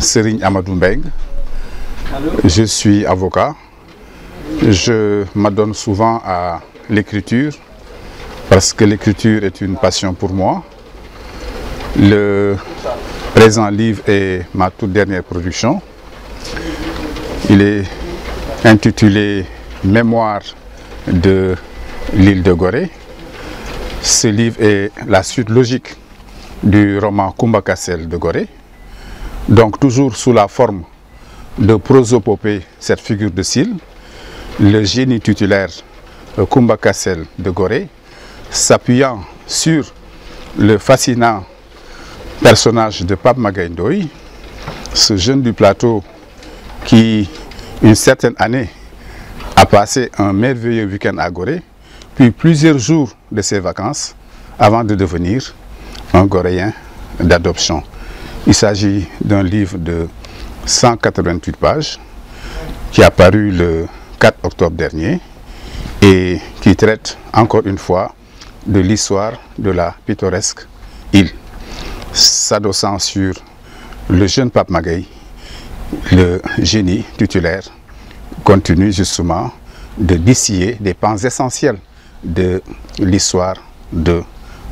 Serigne Amadou Mbengue. Je suis avocat. Je m'adonne souvent à l'écriture parce que l'écriture est une passion pour moi. Le présent livre est ma toute dernière production. Il est intitulé Mémoire de l'île de Gorée. Ce livre est la suite logique du roman Kumba Kassel de Gorée. Donc toujours sous la forme de prosopopée, cette figure de style, le génie tutélaire Kumba Kassel de Gorée, s'appuyant sur le fascinant personnage de Pape Magaye Ndoye, ce jeune du plateau qui, une certaine année, a passé un merveilleux week-end à Gorée, puis plusieurs jours de ses vacances, avant de devenir un Goréen d'adoption. Il s'agit d'un livre de 188 pages qui a paru le 4 octobre dernier et qui traite encore une fois de l'histoire de la pittoresque île. S'adossant sur le jeune Pape Magaye, le génie tutélaire continue justement de distiller des pans essentiels de l'histoire de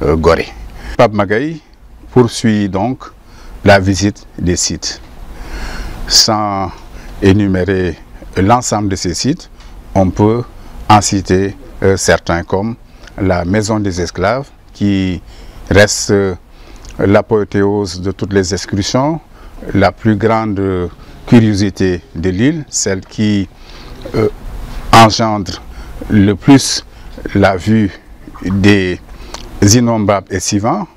Gorée. Pape Magaye poursuit donc la visite des sites. Sans énumérer l'ensemble de ces sites, on peut en citer certains comme la Maison des Esclaves, qui reste l'apothéose de toutes les excursions, la plus grande curiosité de l'île, celle qui engendre le plus la vue des innombrables estivants,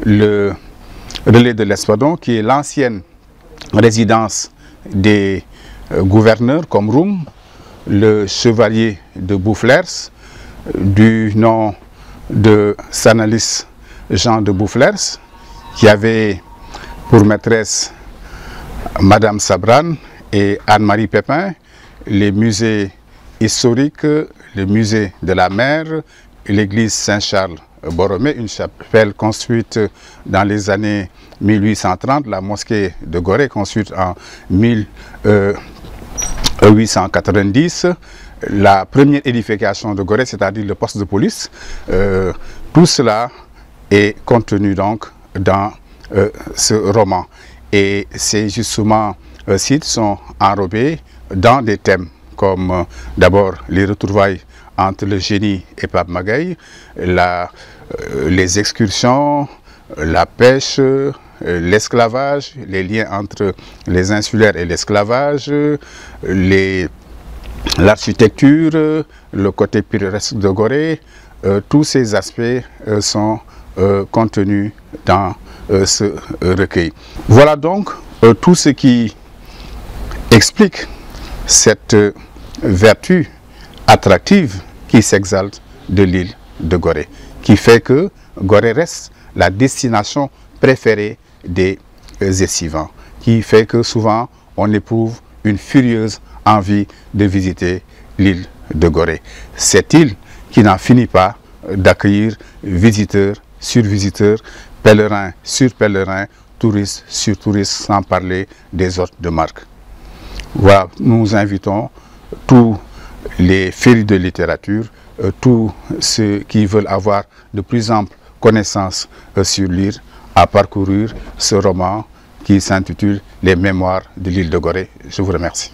le relais de l'Espadon, qui est l'ancienne résidence des gouverneurs comme Roum, le chevalier de Boufflers, du nom de Sanalis Jean de Boufflers, qui avait pour maîtresse Madame Sabran et Anne-Marie Pépin, les musées historiques, le musée de la mer, l'église Saint-Charles-Borromée, une chapelle construite dans les années 1830, la mosquée de Gorée construite en 1890, la première édification de Gorée, c'est-à-dire le poste de police. Tout cela est contenu donc dans ce roman. Et ces justement sites sont enrobés dans des thèmes comme d'abord les retrouvailles entre le génie et Pape Magaye, les excursions, la pêche, l'esclavage, les liens entre les insulaires et l'esclavage, l'architecture, le côté pittoresque de Gorée, tous ces aspects sont contenus dans ce recueil. Voilà donc tout ce qui explique cette vertu attractive qui s'exalte de l'île de Gorée, qui fait que Gorée reste la destination préférée des estivants, qui fait que souvent on éprouve une furieuse envie de visiter l'île de Gorée. Cette île qui n'en finit pas d'accueillir visiteurs sur visiteurs, pèlerins sur pèlerins, touristes sur touristes, sans parler des hôtes de marque. Voilà, nous invitons tous les férus de littérature, tous ceux qui veulent avoir de plus amples connaissances sur l'île, à parcourir ce roman qui s'intitule Les Mémoires de l'île de Gorée. Je vous remercie.